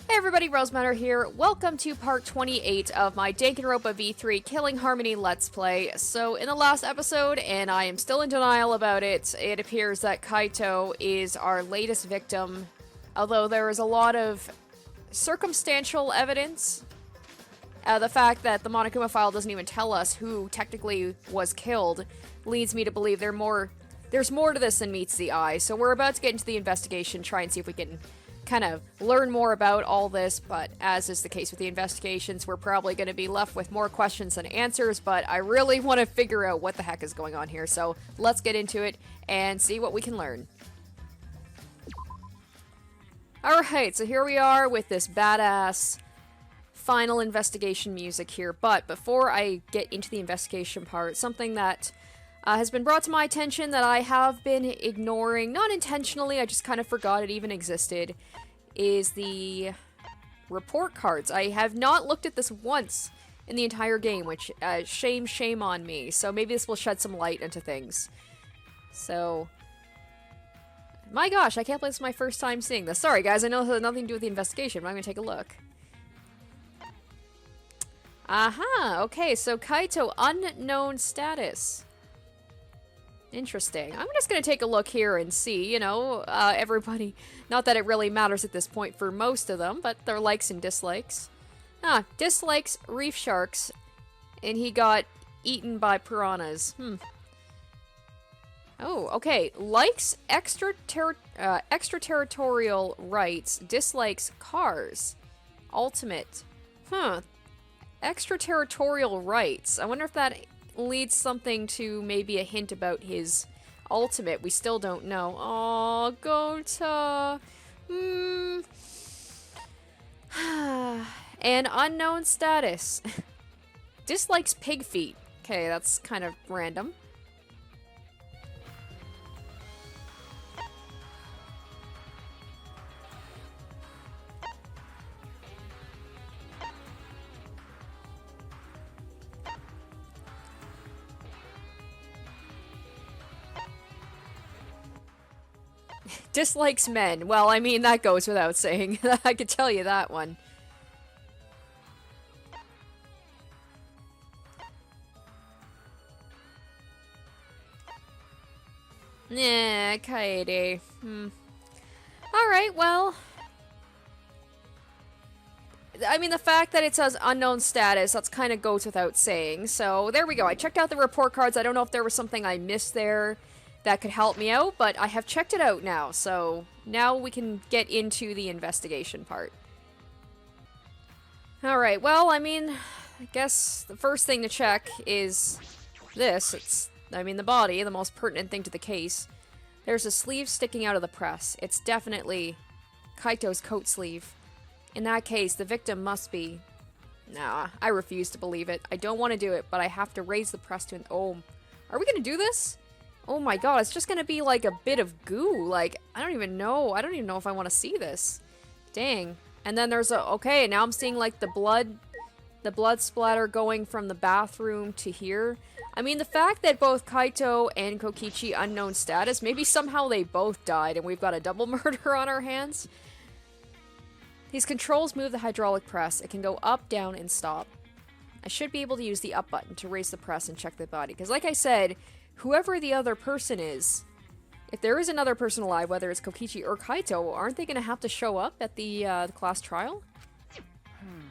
Hey everybody, Rosematter here. Welcome to part 28 of my Danganronpa V3 Killing Harmony Let's Play. So in the last episode, and I am still in denial about it, it appears that Kaito is our latest victim. Although there is a lot of circumstantial evidence. The fact that the Monokuma file doesn't even tell us who technically was killed leads me to believe there's more to this than meets the eye. So we're about to get into the investigation, try and see if we can kind of learn more about all this, but as is the case with the investigations, we're probably going to be left with more questions than answers, but I really want to figure out what the heck is going on here, so let's get into it and see what we can learn. Alright, so here we are with this badass final investigation music here, but before I get into the investigation part, something that has been brought to my attention that I have been ignoring, not intentionally, I just kind of forgot it even existed, is the report cards. I have not looked at this once in the entire game, which, shame on me, so maybe this will shed some light into things. So, my gosh, I can't believe this is my first time seeing this. Sorry guys, I know it has nothing to do with the investigation, but I'm gonna take a look. Aha, okay, so Kaito, unknown status. Interesting. I'm just going to take a look here and see, you know, everybody, not that it really matters at this point for most of them, but their likes and dislikes. Dislikes reef sharks, and he got eaten by piranhas. Oh, okay. Likes extraterritorial rights, dislikes cars. Ultimate. Extraterritorial rights. I wonder if that leads something to maybe a hint about his ultimate. We still don't know. Aw, Gota. And unknown status. Dislikes pig feet. Okay, that's kind of random. Dislikes men. Well, I mean, that goes without saying. I could tell you that one. Nah, Kaede. Alright, well. I mean, the fact that it says unknown status, that's kind of goes without saying. So, there we go. I checked out the report cards. I don't know if there was something I missed there that could help me out, but I have checked it out now, so now we can get into the investigation part. Alright, well, I mean, I guess the first thing to check is this. It's, I mean, the body, the most pertinent thing to the case. There's a sleeve sticking out of the press. It's definitely Kaito's coat sleeve. In that case, the victim must be... Nah, I refuse to believe it. I don't want to do it, but I have to raise the press to... Oh, are we gonna do this? Oh my god, it's just gonna be like a bit of goo. Like, I don't even know. I don't even know if I want to see this. Dang. And then there's a... Okay, now I'm seeing like the blood splatter going from the bathroom to here. I mean, the fact that both Kaito and Kokichi unknown status, maybe somehow they both died and we've got a double murder on our hands. These controls move the hydraulic press. It can go up, down, and stop. I should be able to use the up button to raise the press and check the body. Because like I said, whoever the other person is, if there is another person alive, whether it's Kokichi or Kaito, aren't they going to have to show up at the class trial?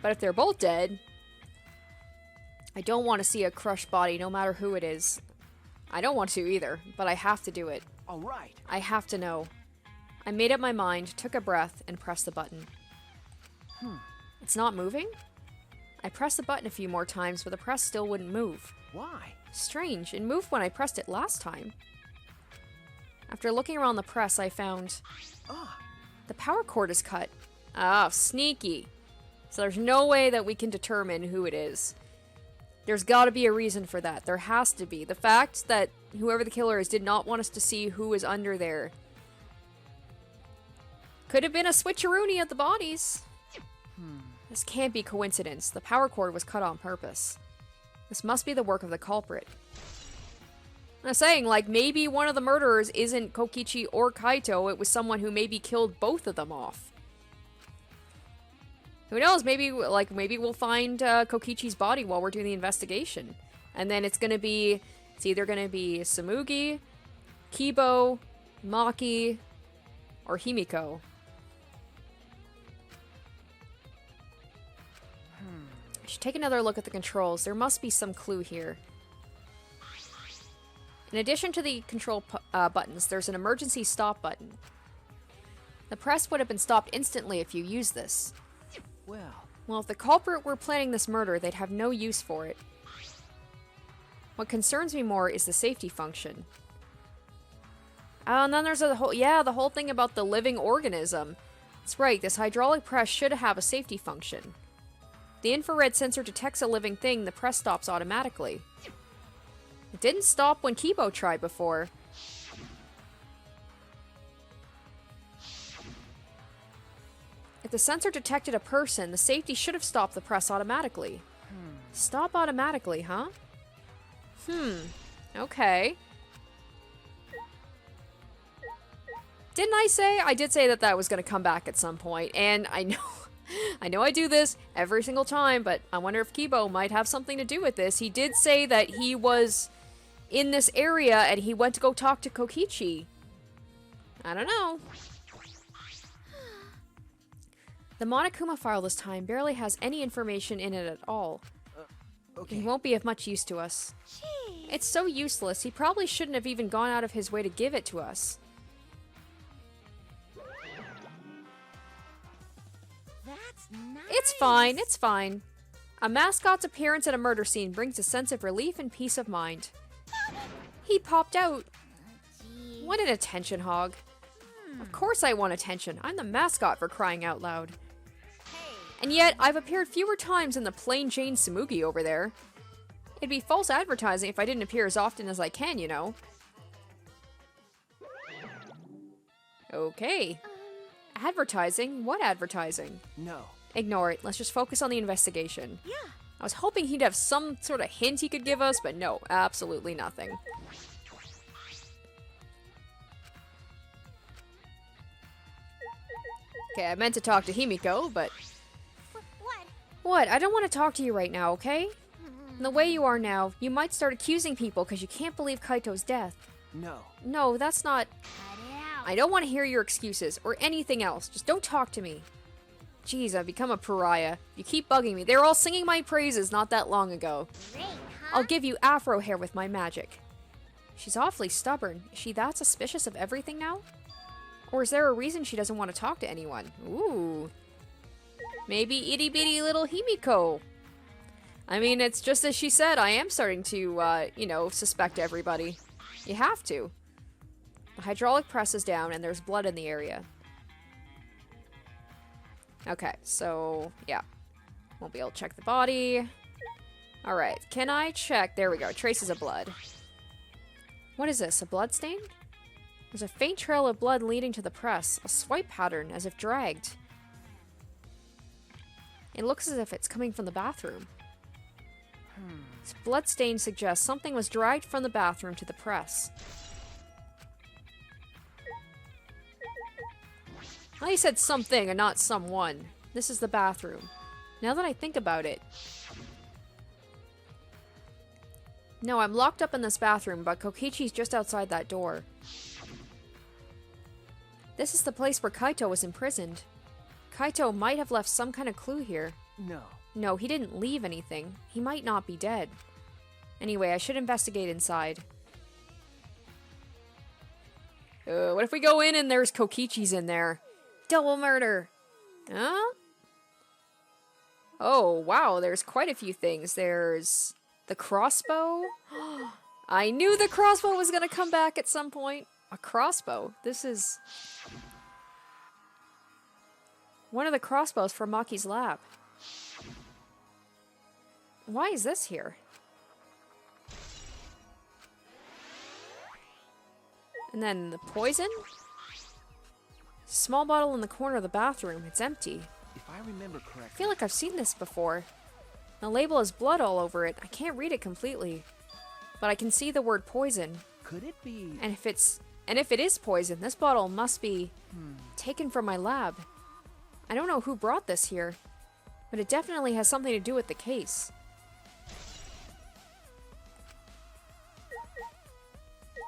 But if they're both dead, I don't want to see a crushed body, no matter who it is. I don't want to either, but I have to do it. All right. I have to know. I made up my mind, took a breath, and pressed the button. It's not moving? I pressed the button a few more times, but the press still wouldn't move. Why? Strange, it moved when I pressed it last time. After looking around the press, I found... the power cord is cut. Ah, sneaky. So there's no way that we can determine who it is. There's gotta be a reason for that. There has to be. The fact that whoever the killer is did not want us to see who is under there. Could have been a switcheroony of the bodies. This can't be coincidence. The power cord was cut on purpose. This must be the work of the culprit. I'm saying, like, maybe one of the murderers isn't Kokichi or Kaito, it was someone who maybe killed both of them off. Who knows? Maybe we'll find Kokichi's body while we're doing the investigation, and then it's either gonna be Samugi, Kibo, Maki, or Himiko. I should take another look at the controls. There must be some clue here. In addition to the control buttons, there's an emergency stop button. The press would have been stopped instantly if you used this. Well, if the culprit were planning this murder, they'd have no use for it. What concerns me more is the safety function. And then there's the whole thing about the living organism. That's right, this hydraulic press should have a safety function. The infrared sensor detects a living thing, the press stops automatically. It didn't stop when Kibo tried before. If the sensor detected a person, the safety should have stopped the press automatically. Stop automatically, huh? Okay. Didn't I say? I did say that was going to come back at some point, and I know I do this every single time, but I wonder if Kibo might have something to do with this. He did say that he was in this area and he went to go talk to Kokichi. I don't know. The Monokuma file this time barely has any information in it at all. Okay. It won't be of much use to us. Jeez. It's so useless, he probably shouldn't have even gone out of his way to give it to us. That's nice. It's fine. A mascot's appearance at a murder scene brings a sense of relief and peace of mind. He popped out. What an attention hog. Of course I want attention. I'm the mascot, for crying out loud. And yet, I've appeared fewer times than the plain Jane Samugi over there. It'd be false advertising if I didn't appear as often as I can, you know. Okay. Advertising? What advertising? No. Ignore it. Let's just focus on the investigation. Yeah. I was hoping he'd have some sort of hint he could give us, but no, absolutely nothing. Okay, I meant to talk to Himiko, but... What? What? I don't want to talk to you right now, okay? And the way you are now, you might start accusing people because you can't believe Kaito's death. No. No, that's not... Cut it out. I don't want to hear your excuses, or anything else. Just don't talk to me. Jeez, I've become a pariah. You keep bugging me. They were all singing my praises not that long ago. Great, huh? I'll give you afro hair with my magic. She's awfully stubborn. Is she that suspicious of everything now? Or is there a reason she doesn't want to talk to anyone? Ooh. Maybe itty bitty little Himiko. I mean, it's just as she said, I am starting to, suspect everybody. You have to. The hydraulic press is down and there's blood in the area. Okay, so, yeah. Won't be able to check the body. Alright, can I check? There we go, traces of blood. What is this, a blood stain? There's a faint trail of blood leading to the press, a swipe pattern, as if dragged. It looks as if it's coming from the bathroom. This blood stain suggests something was dragged from the bathroom to the press. Well, he said something and not someone. This is the bathroom. Now that I think about it... No, I'm locked up in this bathroom, but Kokichi's just outside that door. This is the place where Kaito was imprisoned. Kaito might have left some kind of clue here. No. No, he didn't leave anything. He might not be dead. Anyway, I should investigate inside. What if we go in and there's Kokichi's in there? Double murder! Huh? Oh, wow, there's quite a few things. There's the crossbow. I knew the crossbow was gonna come back at some point. A crossbow. This is... one of the crossbows from Maki's lab. Why is this here? And then the poison? Small bottle in the corner of the bathroom. It's empty. If I remember correctly... I feel like I've seen this before. The label has blood all over it. I can't read it completely. But I can see the word poison. Could it be... And if it is poison, this bottle must be taken from my lab. I don't know who brought this here. But it definitely has something to do with the case.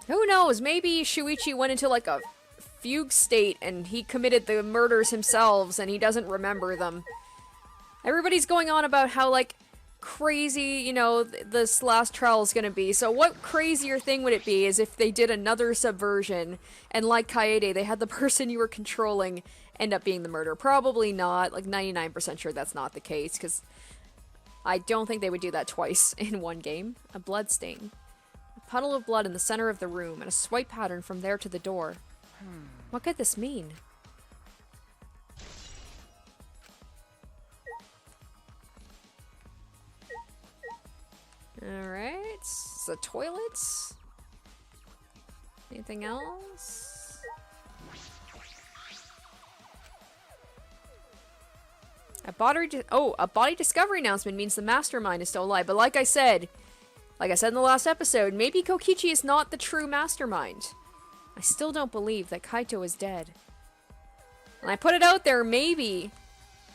Who knows? Maybe Shuichi went into like a fugue state and he committed the murders himself and he doesn't remember them. Everybody's going on about how like crazy, you know, this last trial is gonna be. So what crazier thing would it be is if they did another subversion and like Kaede, they had the person you were controlling end up being the murderer. Probably not. Like 99% sure that's not the case because I don't think they would do that twice in one game. A blood stain. A puddle of blood in the center of the room and a swipe pattern from there to the door. What could this mean? Alright, the toilets. Anything else? A body discovery announcement means the mastermind is still alive. But like I said in the last episode, maybe Kokichi is not the true mastermind. I still don't believe that Kaito is dead. And I put it out there, maybe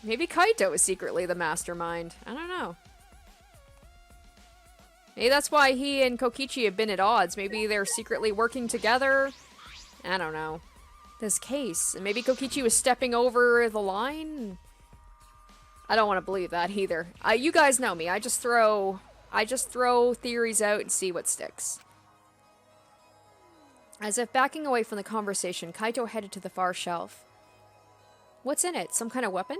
Kaito is secretly the mastermind. I don't know. Maybe that's why he and Kokichi have been at odds. Maybe they're secretly working together. I don't know. This case. And maybe Kokichi was stepping over the line. I don't want to believe that either. You guys know me. I just throw theories out and see what sticks. As if backing away from the conversation, Kaito headed to the far shelf. What's in it? Some kind of weapon?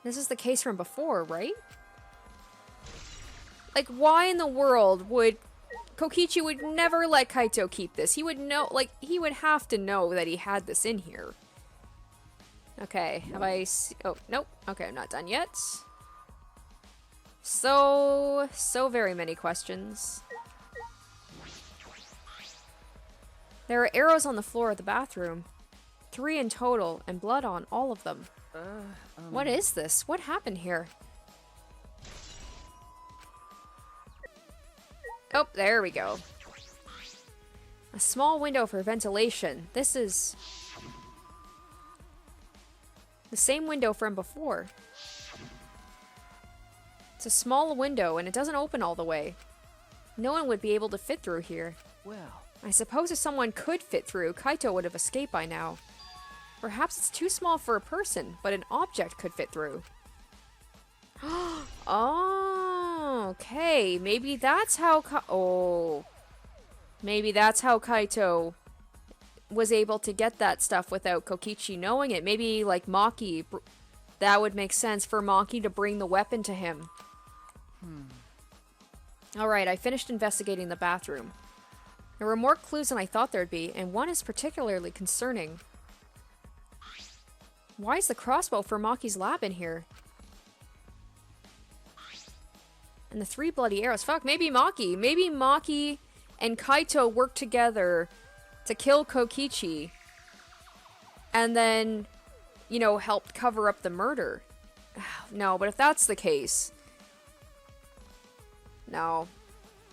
This is the case from before, right? Like, why in the world would... Kokichi would never let Kaito keep this. He would know... Like, he would have to know that he had this in here. Okay, have I... Oh, nope. Okay, I'm not done yet. So very many questions. There are arrows on the floor of the bathroom. 3 in total, and blood on all of them. What is this? What happened here? Oh, there we go. A small window for ventilation. This is the same window from before. It's a small window and it doesn't open all the way. No one would be able to fit through here. Well, I suppose if someone could fit through, Kaito would have escaped by now. Perhaps it's too small for a person, but an object could fit through. Oh, okay. Maybe that's how maybe that's how Kaito was able to get that stuff without Kokichi knowing it. Maybe, like, Maki, that would make sense for Maki to bring the weapon to him. Alright, I finished investigating the bathroom. There were more clues than I thought there'd be, and one is particularly concerning. Why is the crossbow for Maki's lab in here? And the 3 bloody arrows. Fuck, maybe Maki. Maybe Maki and Kaito worked together to kill Kokichi. And then, you know, helped cover up the murder. No, but if that's the case... No.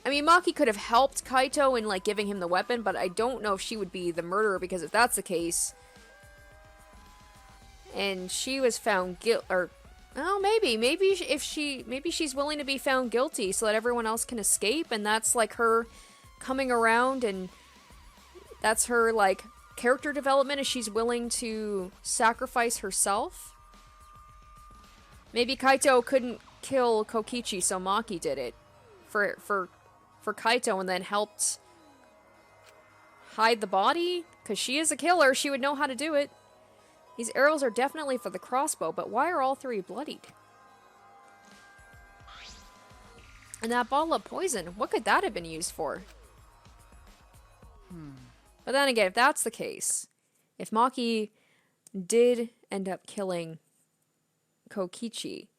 I mean, Maki could have helped Kaito in, like, giving him the weapon, but I don't know if she would be the murderer, because if that's the case... And she was found oh, maybe she's willing to be found guilty so that everyone else can escape, and that's like her coming around, and that's her like character development, as she's willing to sacrifice herself. Maybe Kaito couldn't kill Kokichi, so Maki did it for Kaito, and then helped hide the body, because she is a killer. She would know how to do it. These arrows are definitely for the crossbow, but why are all 3 bloodied? And that bottle of poison, what could that have been used for? But then again, if that's the case, if Maki did end up killing Kokichi,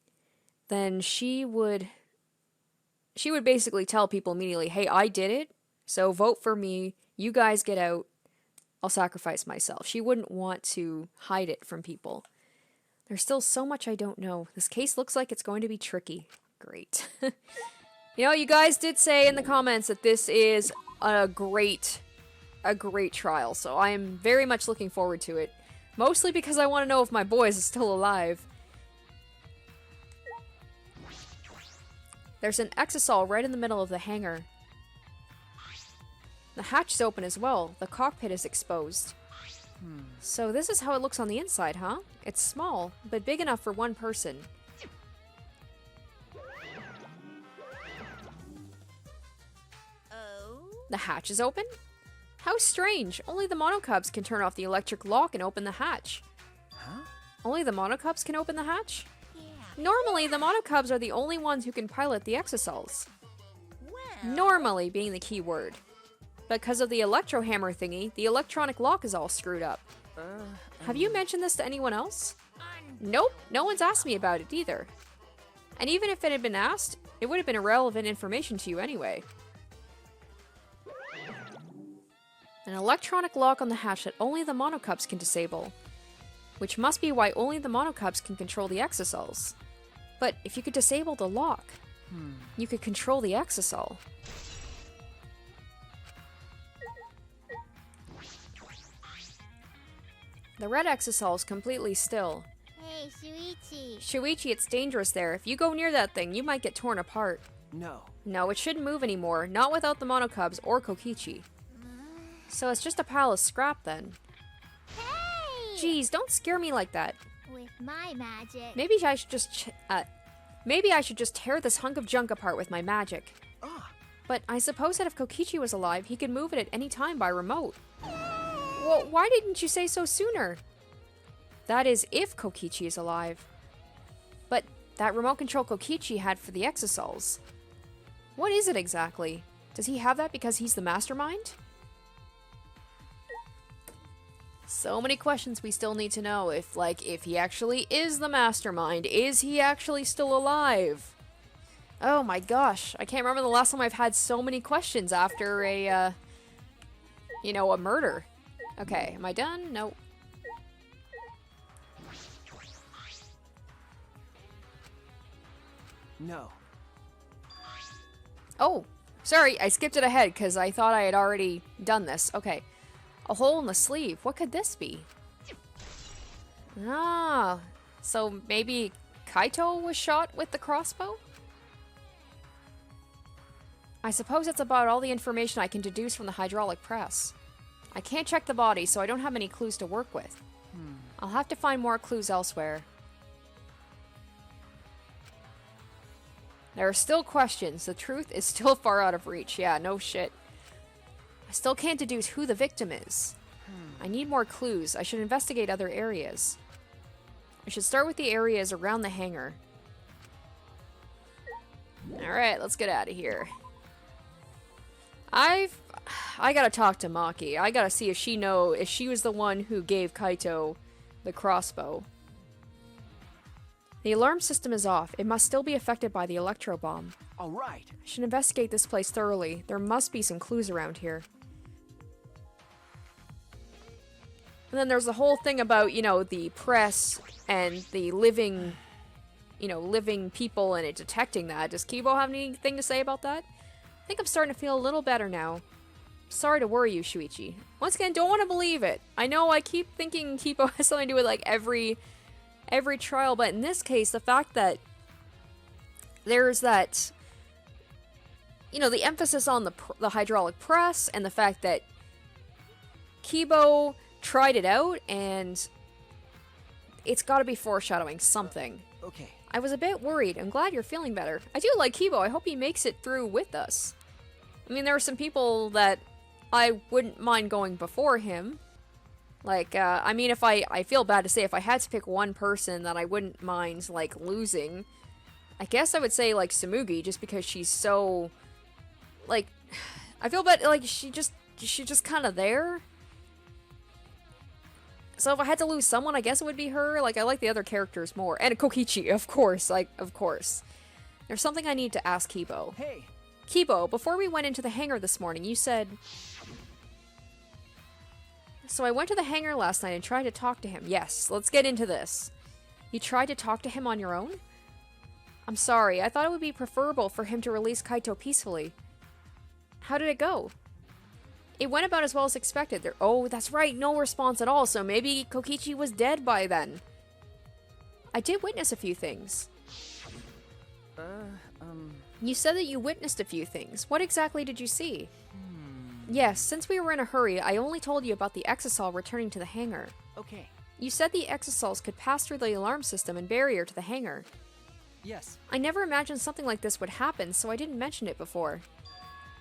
then she would basically tell people immediately, hey, I did it, so vote for me, you guys get out, I'll sacrifice myself. She wouldn't want to hide it from people. There's still so much I don't know. This case looks like it's going to be tricky. Great. You know, you guys did say in the comments that this is a great trial, so I am very much looking forward to it. Mostly because I want to know if my boys is still alive. There's an exisal right in the middle of the hangar. The hatch is open as well. The cockpit is exposed. So this is how it looks on the inside, huh? It's small, but big enough for one person. Oh? The hatch is open? How strange. Only the monocubs can turn off the electric lock and open the hatch. Huh? Only the monocubs can open the hatch? Yeah. Normally, the monocubs are the only ones who can pilot the exisals. Well. Normally being the key word. Because of the electro hammer thingy, the electronic lock is all screwed up. Have you mentioned this to anyone else? Nope, no one's asked me about it either. And even if it had been asked, it would have been irrelevant information to you anyway. An electronic lock on the hatch that only the monocubs can disable. Which must be why only the monocubs can control the exisals. But if you could disable the lock, you could control the exisal. The red exisal is completely still. Hey, Shuichi. Shuichi, it's dangerous there. If you go near that thing, you might get torn apart. No. No, it shouldn't move anymore, not without the monocubs or Kokichi. So it's just a pile of scrap then. Hey! Jeez, don't scare me like that. With my magic. Maybe I should just tear this hunk of junk apart with my magic. Ah. But I suppose that if Kokichi was alive, he could move it at any time by remote. Well, why didn't you say so sooner? That is, if Kokichi is alive. But that remote control Kokichi had for the exisals. What is it exactly? Does he have that because he's the mastermind? So many questions we still need to know. If he actually is the mastermind, is he actually still alive? Oh my gosh, I can't remember the last time I've had so many questions after a murder. Okay, am I done? Nope. No. Oh, sorry, I skipped it ahead because I thought I had already done this. Okay. A hole in the sleeve. What could this be? Ah, so maybe Kaito was shot with the crossbow? I suppose that's about all the information I can deduce from the hydraulic press. I can't check the body, so I don't have any clues to work with. I'll have to find more clues elsewhere. There are still questions. The truth is still far out of reach. Yeah, no shit. I still can't deduce who the victim is. I need more clues. I should investigate other areas. I should start with the areas around the hangar. Alright, let's get out of here. I gotta talk to Maki. I gotta see if she was the one who gave Kaito the crossbow. The alarm system is off. It must still be affected by the Electro Bomb. All right. I should investigate this place thoroughly. There must be some clues around here. And then there's the whole thing about, the press and the living people and it detecting that. Does Kibo have anything to say about that? I think I'm starting to feel a little better now. Sorry to worry you, Shuichi. Once again, don't want to believe it. I know I keep thinking Kibo has something to do with every trial, but in this case, the fact that there's that, the emphasis on the hydraulic press and the fact that Kibo tried it out and it's got to be foreshadowing something. Okay. I was a bit worried. I'm glad you're feeling better. I do like Kibo. I hope he makes it through with us. I mean, there are some people that I wouldn't mind going before him. Like, if I feel bad to say, if I had to pick one person that I wouldn't mind, losing, I guess I would say, Tsumugi, just because she's so, I feel bad, she's just kind of there. So if I had to lose someone, I guess it would be her. I like the other characters more. And Kokichi, of course, of course. There's something I need to ask Kibo. Hey. Kibo, before we went into the hangar this morning, you said... So I went to the hangar last night and tried to talk to him. Yes, let's get into this. You tried to talk to him on your own? I'm sorry, I thought it would be preferable for him to release Kaito peacefully. How did it go? It went about as well as expected. Oh, that's right, no response at all, so maybe Kokichi was dead by then. I did witness a few things. You said that you witnessed a few things. What exactly did you see? Yes, since we were in a hurry, I only told you about the exisal returning to the hangar. Okay. You said the exisals could pass through the alarm system and barrier to the hangar. Yes. I never imagined something like this would happen, so I didn't mention it before.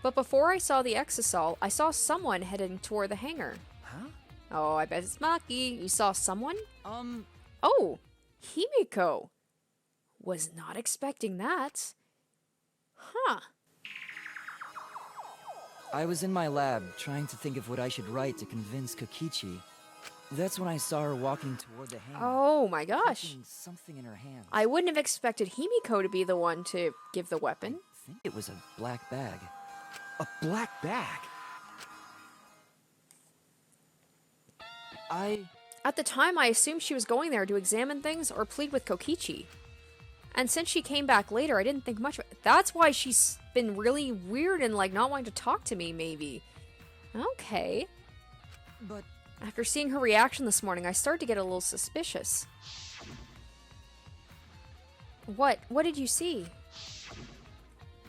But before I saw the exisal, I saw someone heading toward the hangar. Huh? Oh, I bet it's Maki. You saw someone? Um, Oh, Himiko. Was not expecting that. Huh. I was in my lab, trying to think of what I should write to convince Kokichi. That's when I saw her walking toward the hangar. Oh my gosh. Holding something in her hand. I wouldn't have expected Himiko to be the one to give the weapon. I think it was a black bag. a black bag. At the time, I assumed she was going there to examine things or plead with Kokichi. And since she came back later, I didn't think much of it. That's why she's been really weird and, like, not wanting to talk to me, maybe. Okay. But After seeing her reaction this morning, I started to get a little suspicious. What? What did you see?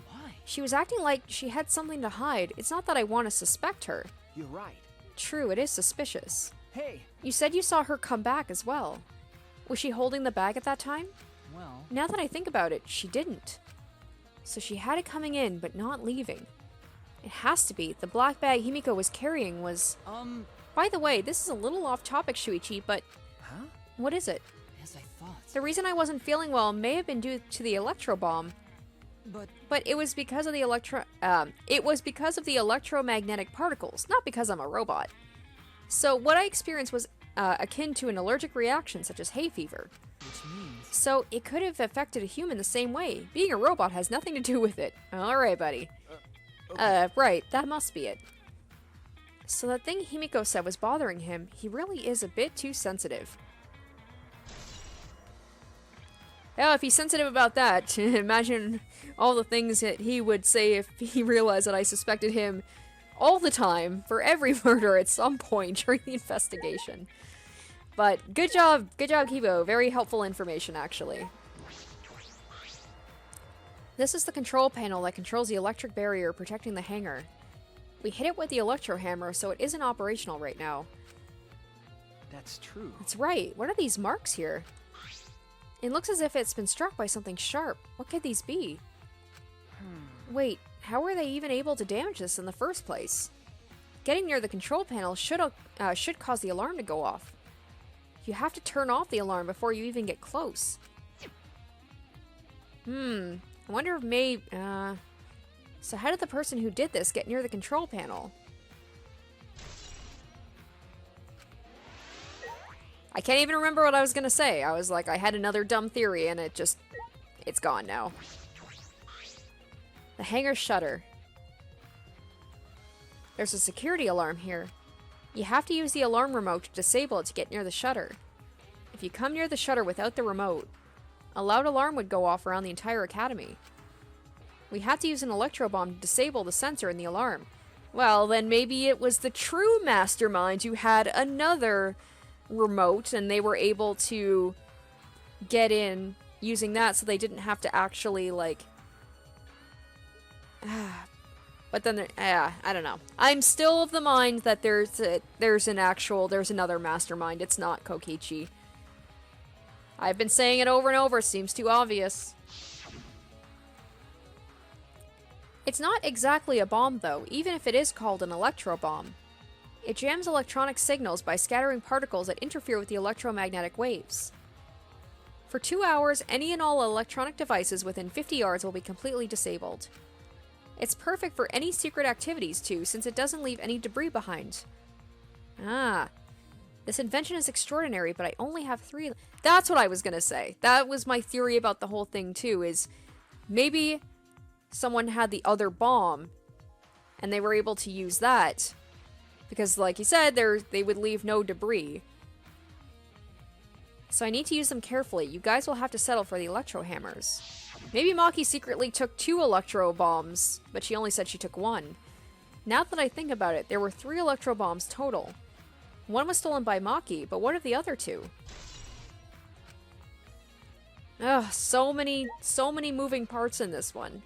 why? She was acting like she had something to hide. It's not that I want to suspect her. You're right. True, it is suspicious. Hey. You said you saw her come back as well. Was she holding the bag at that time? Well, Now that I think about it, she didn't. So she had it coming in, but not leaving. It has to be. The black bag Himiko was carrying was... By the way, this is a little off topic, Shuichi, but... Huh? What is it? as I thought. The reason I wasn't feeling well may have been due to the Electro Bomb, but it was because of the electromagnetic particles, not because I'm a robot. So what I experienced was akin to an allergic reaction, such as hay fever. Which means... So it could have affected a human the same way. Being a robot has nothing to do with it. Alright, buddy. Right, that must be it. So that thing Himiko said was bothering him, he really is a bit too sensitive. Oh, if he's sensitive about that, imagine all the things that he would say if he realized that I suspected him all the time for every murder at some point during the investigation. But good job, Kibo. Very helpful information, actually. This is the control panel that controls the electric barrier protecting the hangar. We hit it with the electro hammer, so it isn't operational right now. That's true. That's right. What are these marks here? It looks as if it's been struck by something sharp. What could these be? Wait, how were they even able to damage this in the first place? Getting near the control panel should cause the alarm to go off. You have to turn off the alarm before you even get close. I wonder if maybe... So how did the person who did this get near the control panel? I can't even remember what I was gonna say. I was like, I had another dumb theory and it's gone now. The hangar shutter. There's a security alarm here. You have to use the alarm remote to disable it to get near the shutter. If you come near the shutter without the remote, a loud alarm would go off around the entire academy. We had to use an electro bomb to disable the sensor in the alarm. Well, then maybe it was the true mastermind who had another remote and they were able to get in using that so they didn't have to actually, like... But then, I don't know. I'm still of the mind that there's another mastermind. It's not Kokichi. I've been saying it over and over. Seems too obvious. It's not exactly a bomb, though, even if it is called an electro bomb. It jams electronic signals by scattering particles that interfere with the electromagnetic waves. For 2 hours, any and all electronic devices within 50 yards will be completely disabled. It's perfect for any secret activities, too, since it doesn't leave any debris behind. This invention is extraordinary, but I only have 3... That's what I was gonna say. That was my theory about the whole thing, too, is maybe someone had the other bomb, and they were able to use that, because, like you said, they would leave no debris. So I need to use them carefully. You guys will have to settle for the electro hammers. Maybe Maki secretly took 2 electro bombs, but she only said she took 1. Now that I think about it, there were 3 electro bombs total. 1 was stolen by Maki, but what of the other 2? Ugh, so many moving parts in this one.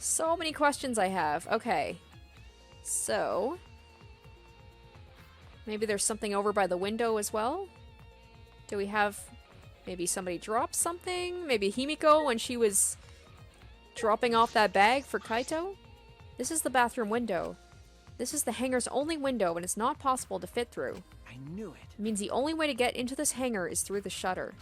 So many questions I have. Okay. So... maybe there's something over by the window as well? Do we have... maybe somebody dropped something? Maybe Himiko when she was dropping off that bag for Kaito? This is the bathroom window. This is the hangar's only window and it's not possible to fit through. I knew it. It means the only way to get into this hangar is through the shutter.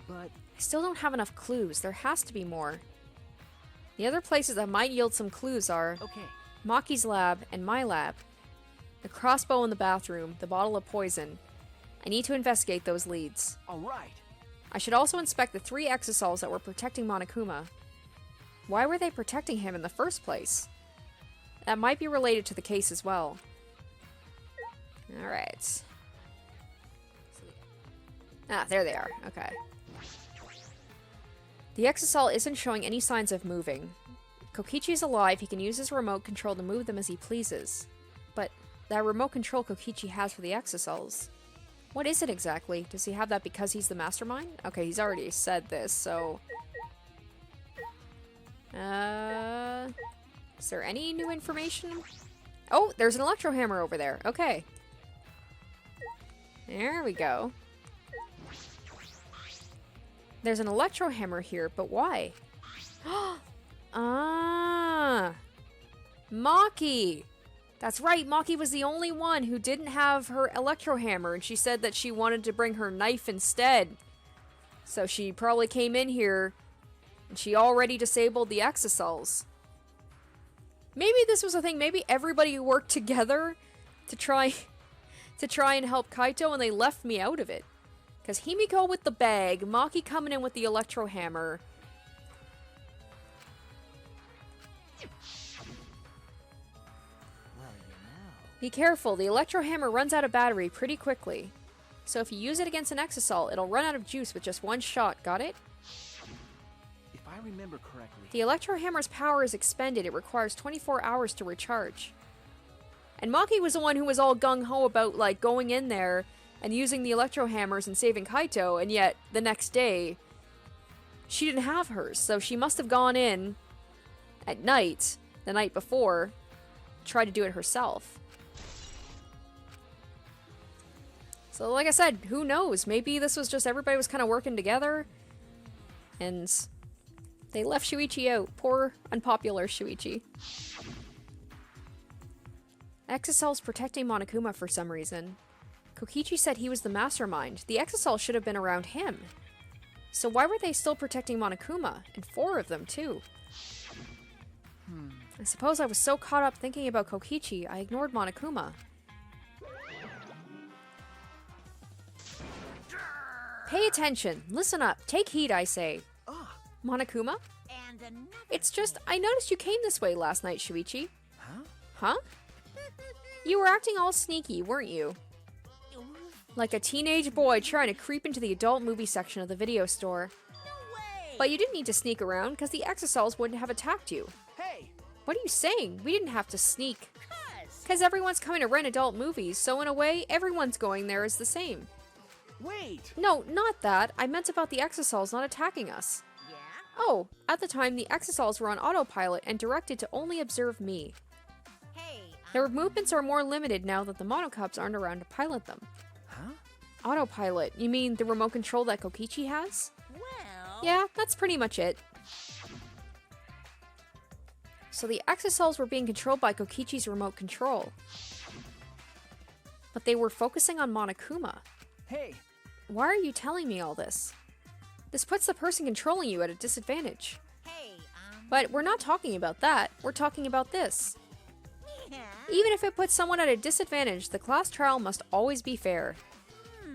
But I still don't have enough clues. There has to be more. The other places that might yield some clues are okay. Maki's lab and my lab. The crossbow in the bathroom, the bottle of poison. I need to investigate those leads. All right. I should also inspect the 3 exosols that were protecting Monokuma. Why were they protecting him in the first place? That might be related to the case as well. Alright. Ah, there they are. Okay. The exosol isn't showing any signs of moving. Kokichi's alive, he can use his remote control to move them as he pleases. But that remote control Kokichi has for the exosols, what is it exactly? Does he have that because he's the mastermind? Okay, he's already said this, so... is there any new information? Oh, there's an electro hammer over there. Okay. There we go. There's an electro hammer here, but why? Ah! Maki! That's right, Maki was the only one who didn't have her electro hammer, and she said that she wanted to bring her knife instead. So she probably came in here, and she already disabled the exosols. Maybe this was a thing, maybe everybody worked together to try and help Kaito, and they left me out of it. Because Himiko with the bag, Maki coming in with the electro hammer. Be careful, the electro hammer runs out of battery pretty quickly. So if you use it against an exosol, it'll run out of juice with just one shot, got it? If I remember correctly... The electro hammer's power is expended, it requires 24 hours to recharge. And Maki was the one who was all gung-ho about, like, going in there and using the electro hammers and saving Kaito, and yet, the next day, she didn't have hers, so she must have gone in at night, the night before, tried to do it herself. So, like I said, who knows? Maybe this was just everybody was kind of working together, and they left Shuichi out. Poor, unpopular Shuichi. Exosol's protecting Monokuma for some reason. Kokichi said he was the mastermind. The exosol should have been around him. So why were they still protecting Monokuma? And 4 of them, too. I suppose I was so caught up thinking about Kokichi, I ignored Monokuma. Pay attention. Listen up. Take heed, I say. Monokuma? It's just, I noticed you came this way last night, Shuichi. Huh? You were acting all sneaky, weren't you? Like a teenage boy trying to creep into the adult movie section of the video store. But you didn't need to sneak around, because the exosols wouldn't have attacked you. Hey! What are you saying? We didn't have to sneak. Because everyone's coming to rent adult movies, so in a way, everyone's going there is the same. Wait! No, not that. I meant about the exosols not attacking us. Yeah? Oh, at the time, the exosols were on autopilot and directed to only observe me. Hey, Their movements are more limited now that the monocops aren't around to pilot them. Huh? Autopilot? You mean the remote control that Kokichi has? well... Yeah, that's pretty much it. So the exosols were being controlled by Kokichi's remote control. But they were focusing on Monokuma. Hey! Why are you telling me all this? This puts the person controlling you at a disadvantage. Hey, But we're not talking about that. We're talking about this. yeah? Even if it puts someone at a disadvantage, the class trial must always be fair.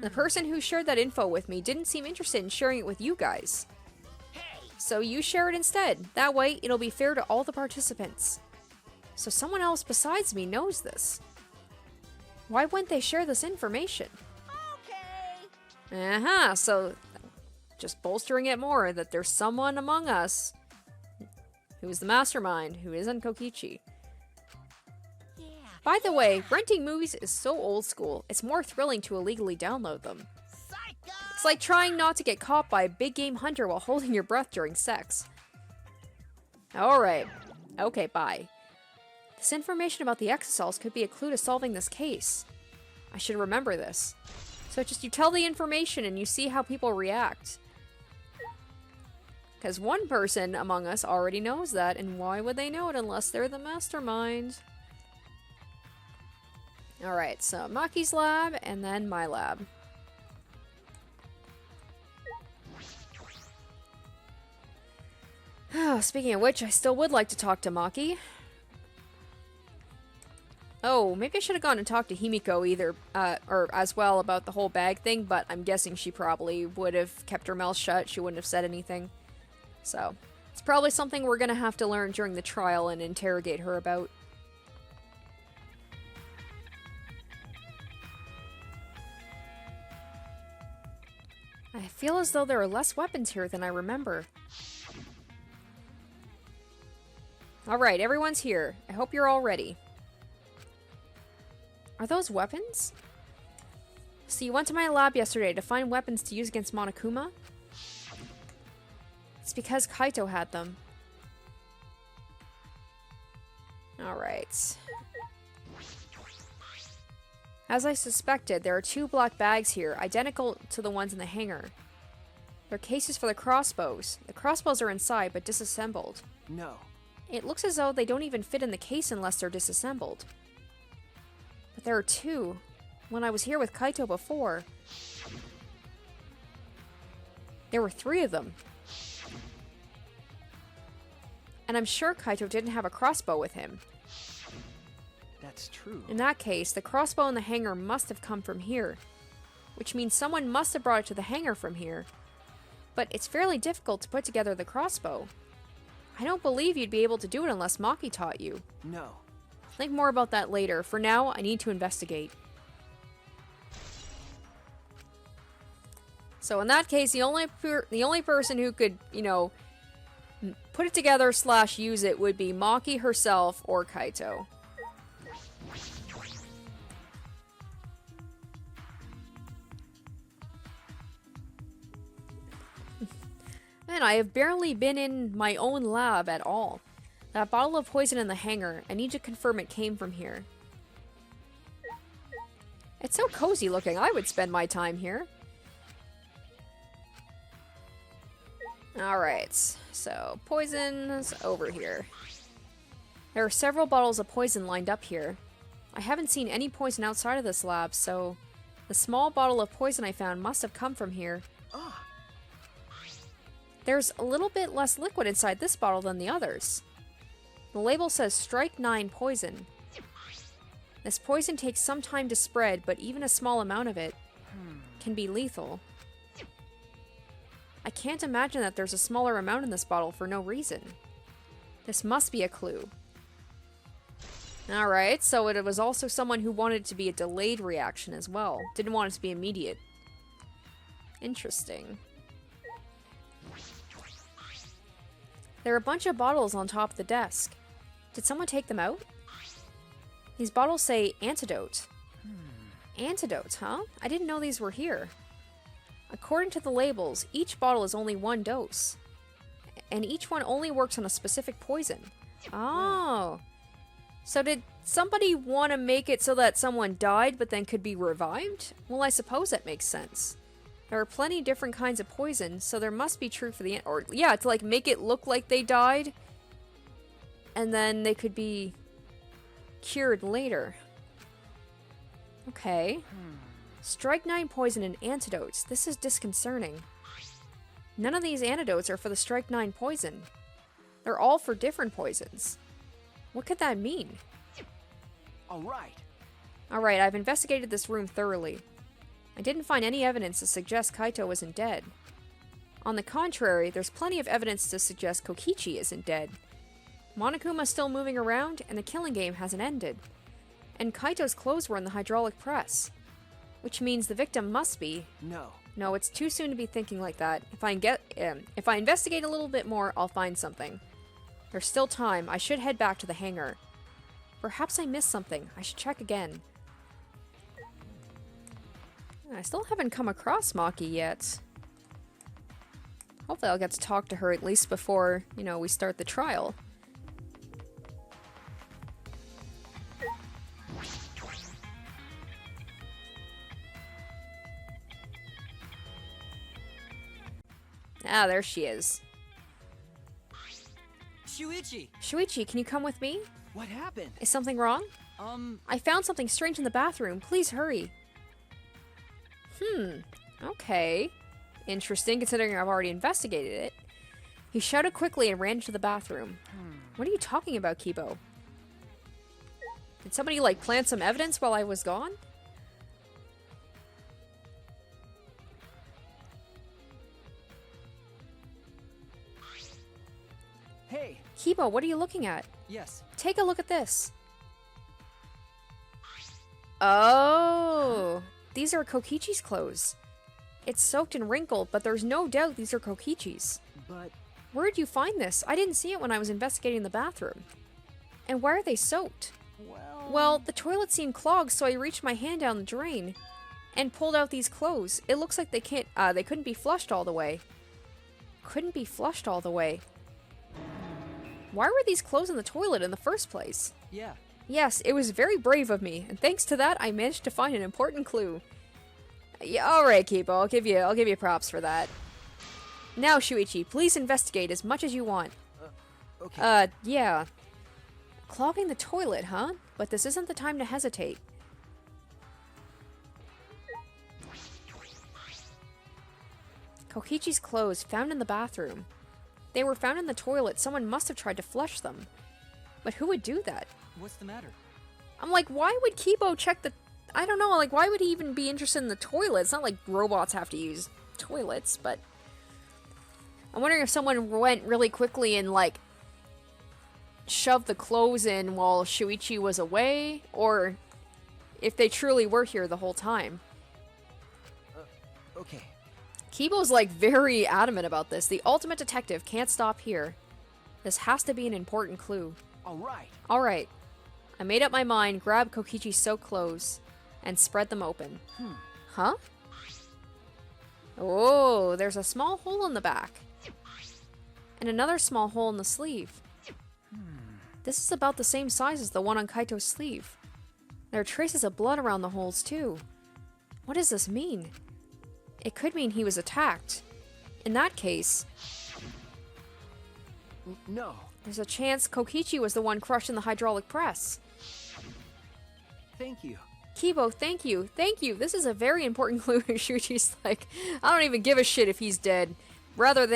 The person who shared that info with me didn't seem interested in sharing it with you guys. So you share it instead. That way, it'll be fair to all the participants. So someone else besides me knows this. Why wouldn't they share this information? Okay. So just bolstering it more that there's someone among us who is the mastermind, who isn't Kokichi. Yeah. By the way, renting movies is so old school, it's more thrilling to illegally download them. Psycho! It's like trying not to get caught by a big game hunter while holding your breath during sex. Alright. Okay, bye. This information about the exosols could be a clue to solving this case. I should remember this. So just you tell the information and you see how people react. Because one person among us already knows that, and why would they know it unless they're the mastermind? Alright, so Maki's lab, and then my lab. Speaking of which, I still would like to talk to Maki. Oh, maybe I should have gone and talked to Himiko either, or as well about the whole bag thing, but I'm guessing she probably would have kept her mouth shut. She wouldn't have said anything. So, it's probably something we're gonna have to learn during the trial and interrogate her about. I feel as though there are less weapons here than I remember. Alright, everyone's here. I hope you're all ready. Are those weapons? So you went to my lab yesterday to find weapons to use against Monokuma? It's because Kaito had them. Alright. As I suspected, there are 2 black bags here, identical to the ones in the hangar. They're cases for the crossbows. The crossbows are inside, but disassembled. No. It looks as though they don't even fit in the case unless they're disassembled. But there are 2. When I was here with Kaito before, there were 3 of them. And I'm sure Kaito didn't have a crossbow with him. That's true. In that case, the crossbow in the hangar must have come from here, which means someone must have brought it to the hangar from here. But it's fairly difficult to put together the crossbow. I don't believe you'd be able to do it unless Maki taught you. No. Think more about that later. For now, I need to investigate. So in that case, the only person who could, you know, put it together / use it would be Maki herself or Kaito. Man, I have barely been in my own lab at all. That bottle of poison in the hangar, I need to confirm it came from here. It's so cozy looking, I would spend my time here. Alright, so poison's over here. There are several bottles of poison lined up here. I haven't seen any poison outside of this lab, so the small bottle of poison I found must have come from here. There's a little bit less liquid inside this bottle than the others. The label says Strike 9 poison. This poison takes some time to spread, but even a small amount of it can be lethal. I can't imagine that there's a smaller amount in this bottle for no reason. This must be a clue. Alright, so it was also someone who wanted it to be a delayed reaction as well. Didn't want it to be immediate. Interesting. There are a bunch of bottles on top of the desk. Did someone take them out? These bottles say antidote. Antidotes, huh? I didn't know these were here. According to the labels, each bottle is only 1 dose. And each one only works on a specific poison. Oh. So did somebody want to make it so that someone died but then could be revived? Well, I suppose that makes sense. There are plenty of different kinds of poison, so there must be truth for the... Or, yeah, to, like, make it look like they died. And then they could be cured later. Okay. Strike 9 poison and antidotes. This is disconcerting. None of these antidotes are for the Strike 9 poison. They're all for different poisons. What could that mean? Alright. Alright, I've investigated this room thoroughly. I didn't find any evidence to suggest Kaito isn't dead. On the contrary, there's plenty of evidence to suggest Kokichi isn't dead. Monokuma's still moving around, and the killing game hasn't ended. And Kaito's clothes were in the hydraulic press. Which means the victim must be... No. No, it's too soon to be thinking like that. If I investigate a little bit more, I'll find something. There's still time. I should head back to the hangar. Perhaps I missed something. I should check again. I still haven't come across Maki yet. Hopefully I'll get to talk to her at least before, you know, we start the trial. Ah, there she is. Shuichi! Shuichi, can you come with me? What happened? Is something wrong? I found something strange in the bathroom. Please hurry. Okay. Interesting, considering I've already investigated it. He shouted quickly and ran into the bathroom. What are you talking about, Kibo? Did somebody, like, plant some evidence while I was gone? Hey, Kibo, what are you looking at? Yes. Take a look at this. Oh, these are Kokichi's clothes. It's soaked and wrinkled, but there's no doubt these are Kokichi's. but Where did you find this? I didn't see it when I was investigating the bathroom. And why are they soaked? Well, the toilet seemed clogged, so I reached my hand down the drain and pulled out these clothes. It looks like they couldn't be flushed all the way. Couldn't be flushed all the way. Why were these clothes in the toilet in the first place? Yeah. Yes, it was very brave of me, and thanks to that, I managed to find an important clue. Yeah, all right, Kibo, I'll give you props for that. Now, Shuichi, please investigate as much as you want. okay. Yeah. Clogging the toilet, huh? But this isn't the time to hesitate. Kokichi's clothes found in the bathroom. They were found in the toilet. Someone must have tried to flush them. But who would do that? What's the matter? I'm like, why would Kibo check the... I don't know, like, why would he even be interested in the toilet? It's not like robots have to use toilets, but... I'm wondering if someone went really quickly and, like, shoved the clothes in while Shuichi was away, or if they truly were here the whole time. Okay. Kibo's, like, very adamant about this. The ultimate detective can't stop here. This has to be an important clue. All right. Alright. I made up my mind, grabbed Kokichi's soaked clothes, and spread them open. Huh? Oh, there's a small hole in the back. And another small hole in the sleeve. This is about the same size as the one on Kaito's sleeve. There are traces of blood around the holes, too. What does this mean? It could mean he was attacked. In that case, No. there's a chance Kokichi was the one crushed in the hydraulic press. Thank you. Kibo, thank you. Thank you. This is a very important clue. Shuichi's like, I don't even give a shit if he's dead. Rather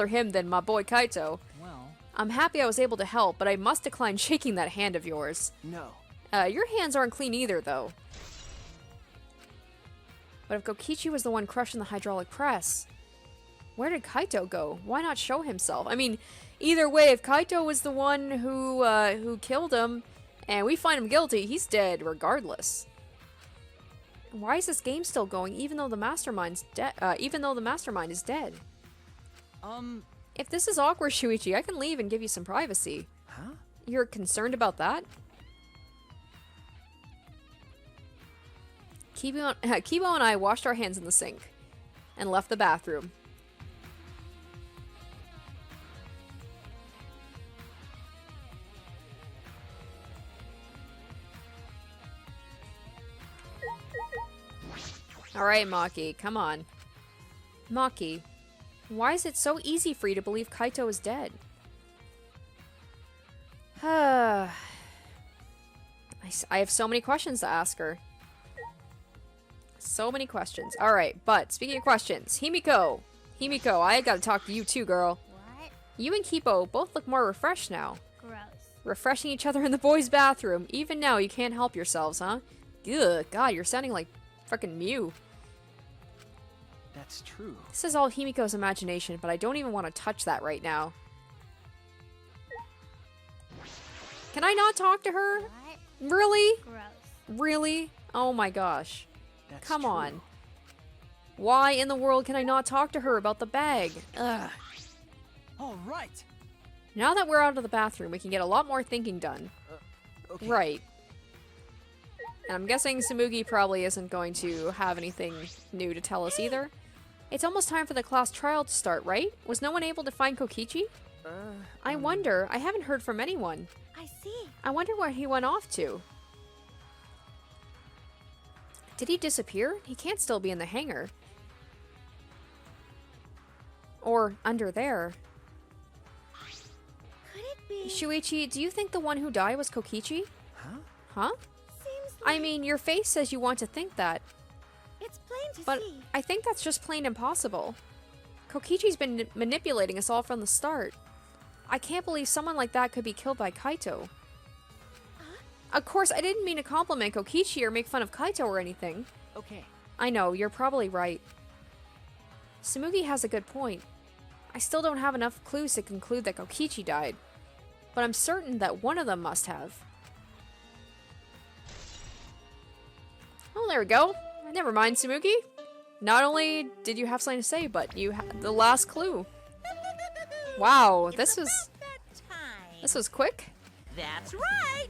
him than my boy Kaito. Well, I'm happy I was able to help, but I must decline shaking that hand of yours. No. Your hands aren't clean either, though. But if Kokichi was the one crushed in the hydraulic press, where did Kaito go? Why not show himself? I mean, either way, if Kaito was the one who killed him, and we find him guilty, he's dead regardless. Why is this game still going, even though the mastermind's dead? Even though the mastermind is dead? If this is awkward, Shuichi, I can leave and give you some privacy. Huh? You're concerned about that? Kibo and I washed our hands in the sink and left the bathroom. Alright, Maki, come on. Maki, why is it so easy for you to believe Kaito is dead? I have so many questions to ask her. So many questions. Alright, but speaking of questions, Himiko, I gotta talk to you too, girl. What? You and Kipo both look more refreshed now. Gross. Refreshing each other in the boys' bathroom. Even now, you can't help yourselves, huh? Ugh, God, you're sounding like fucking Mew. That's true. This is all Himiko's imagination, but I don't even want to touch that right now. Can I not talk to her? What? Really? Gross. Really? Oh my gosh. That's Come true. on. Why in the world can I not talk to her about the bag? Ugh. All right. Now that we're out of the bathroom, we can get a lot more thinking done. Okay. Right. And I'm guessing Tsumugi probably isn't going to have anything new to tell us either. It's almost time for the class trial to start, right? Was no one able to find Kokichi? I wonder. I haven't heard from anyone. I see. I wonder where he went off to. Did he disappear? He can't still be in the hangar. Or under there. Could it be? Shuichi, do you think the one who died was Kokichi? Huh? Huh? Seems I like mean, your face says you want to think that, it's plain to but see. I think that's just plain impossible. Kokichi's been manipulating us all from the start. I can't believe someone like that could be killed by Kaito. Of course, I didn't mean to compliment Kokichi or make fun of Kaito or anything. Okay. I know, you're probably right. Tsumugi has a good point. I still don't have enough clues to conclude that Kokichi died, but I'm certain that one of them must have. Oh, there we go. Never mind, Tsumugi. Not only did you have something to say, but you had the last clue. Wow, this was quick. That's right!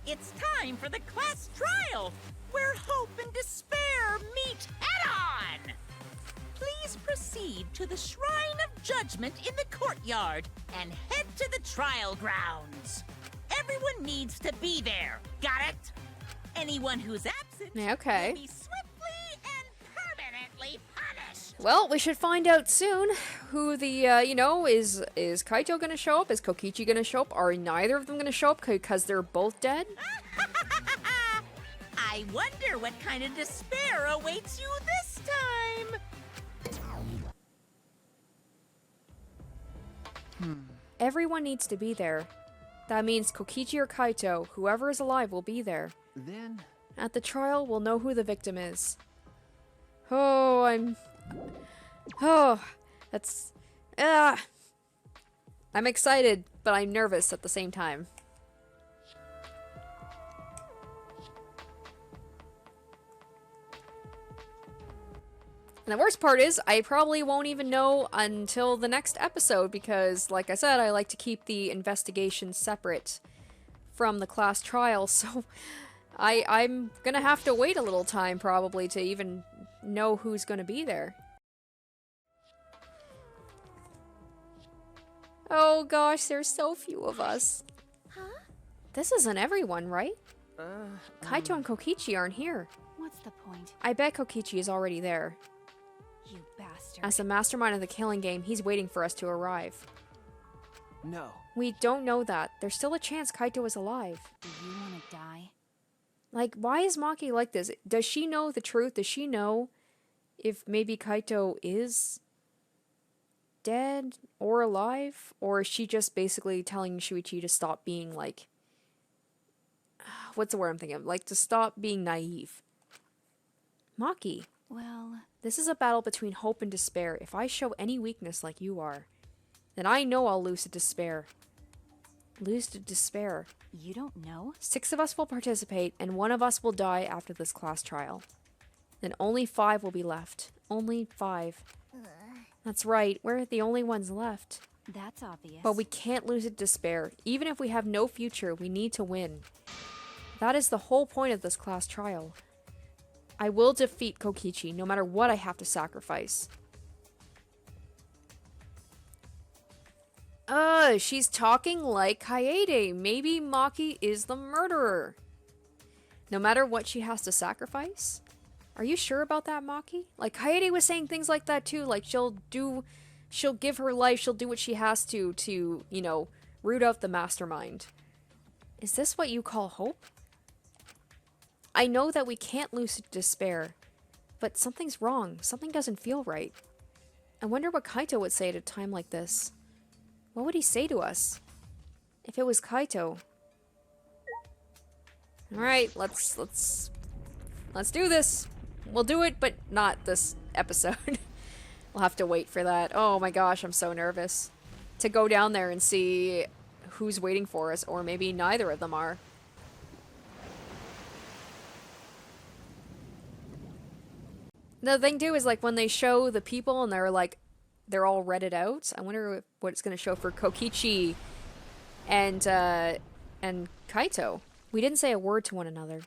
It's time for the class trial, where hope and despair meet head-on! Please proceed to the Shrine of Judgment in the courtyard and head to the trial grounds. Everyone needs to be there, got it? Anyone who's absent Yeah, okay. will be swiftly and permanently punished. Well, we should find out soon who the, is Kaito gonna show up? Is Kokichi gonna show up? Are neither of them gonna show up because they're both dead? I wonder what kind of despair awaits you this time. Everyone needs to be there. That means Kokichi or Kaito, whoever is alive will be there. Then At the trial, we'll know who the victim is. That's... I'm excited, but I'm nervous at the same time. And the worst part is, I probably won't even know until the next episode because, like I said, I like to keep the investigation separate from the class trial, so I'm gonna have to wait a little time probably to even know who's gonna be there. Oh gosh, there's so few of us. Huh? This isn't everyone, right? Kaito and Kokichi aren't here. What's the point? I bet Kokichi is already there. You bastard. As the mastermind of the killing game, he's waiting for us to arrive. no. We don't know that. There's still a chance Kaito is alive. Do you want to die? Like, why is Maki like this? Does she know the truth? Does she know if maybe Kaito is dead or alive? Or is she just basically telling Shuichi to stop being, like... What's the word I'm thinking of? Like, to stop being naive. Maki, Well, this is a battle between hope and despair. If I show any weakness like you are, then I know I'll lose to despair. Lose to despair. you don't know? 6 of us will participate, and 1 of us will die after this class trial. Then only 5 will be left. Only 5. That's right, we're the only ones left. That's obvious. But we can't lose to despair. Even if we have no future, we need to win. That is the whole point of this class trial. I will defeat Kokichi, no matter what I have to sacrifice. She's talking like Kaede. Maybe Maki is the murderer. No matter what she has to sacrifice? Are you sure about that, Maki? Like, Kaede was saying things like that too. Like, she'll give her life, she'll do what she has to, you know, root out the mastermind. Is this what you call hope? I know that we can't lose to despair, but something's wrong. Something doesn't feel right. I wonder what Kaito would say at a time like this. What would he say to us? If it was Kaito. Alright, let's do this. We'll do it, but not this episode. We'll have to wait for that. Oh my gosh, I'm so nervous. To go down there and see who's waiting for us, or maybe neither of them are. The thing too is, like, when they show the people and they're all redded out, I wonder what it's going to show for Kokichi and Kaito. We didn't say a word to one another.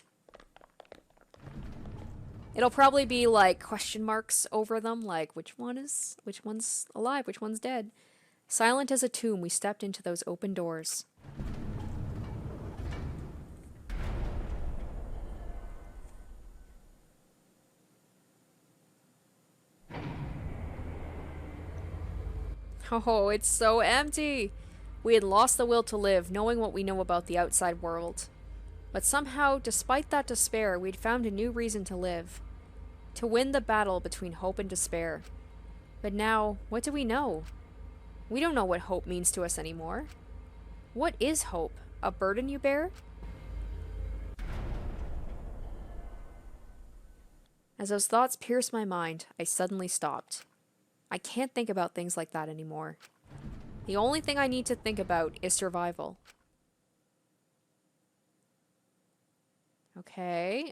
It'll probably be like question marks over them, like which one's alive, which one's dead. Silent as a tomb, we stepped into those open doors. Oh, it's so empty! We had lost the will to live, knowing what we know about the outside world. But somehow, despite that despair, we'd found a new reason to live. To win the battle between hope and despair. But now, what do we know? We don't know what hope means to us anymore. What is hope? A burden you bear? As those thoughts pierced my mind, I suddenly stopped. I can't think about things like that anymore. The only thing I need to think about is survival.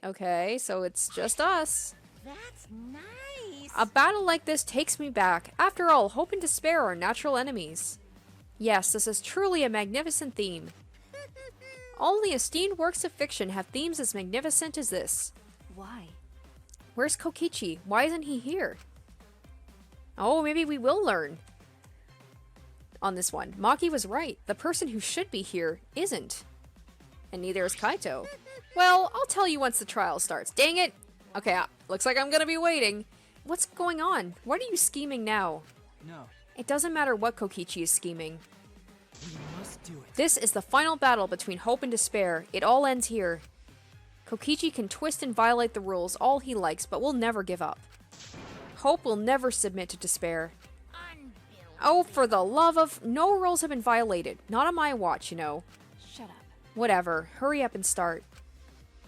Okay, so it's just us. That's nice. A battle like this takes me back. After all, hope and despair are natural enemies. Yes, this is truly a magnificent theme. Only esteemed works of fiction have themes as magnificent as this. Why? Where's Kokichi? Why isn't he here? Oh, maybe we will learn on this one. Maki was right. The person who should be here isn't. And neither is Kaito. Well, I'll tell you once the trial starts. Dang it! Okay, looks like I'm gonna be waiting. What's going on? What are you scheming now? No, It doesn't matter what Kokichi is scheming. we must do it. This is the final battle between hope and despair. It all ends here. Kokichi can twist and violate the rules all he likes, but will never give up. Hope will never submit to despair. Oh, for the love of... No rules have been violated. Not on my watch, you know. Shut up. Whatever. Hurry up and start.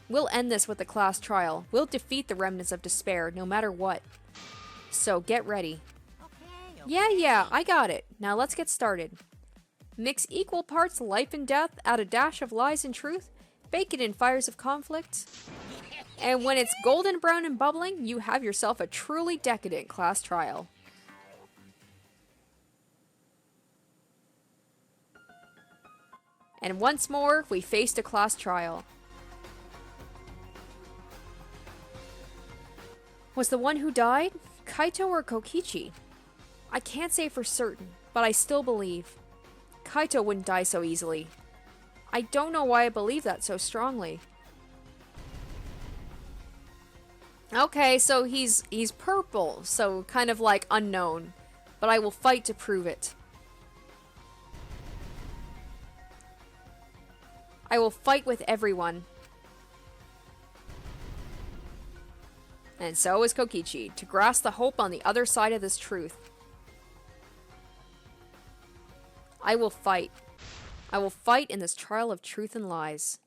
We'll end this with the class trial. We'll defeat the remnants of despair, no matter what. So, get ready. Okay. Yeah, I got it. Now let's get started. Mix equal parts life and death, add a dash of lies and truth, bake it in fires of conflict. And when it's golden brown and bubbling, you have yourself a truly decadent class trial. And once more, we faced a class trial. Was the one who died Kaito or Kokichi? I can't say for certain, but I still believe. Kaito wouldn't die so easily. I don't know why I believe that so strongly. Okay, so he's purple, so kind of like unknown, but I will fight to prove it. I will fight with everyone. And so is Kokichi, to grasp the hope on the other side of this truth. I will fight. I will fight in this trial of truth and lies.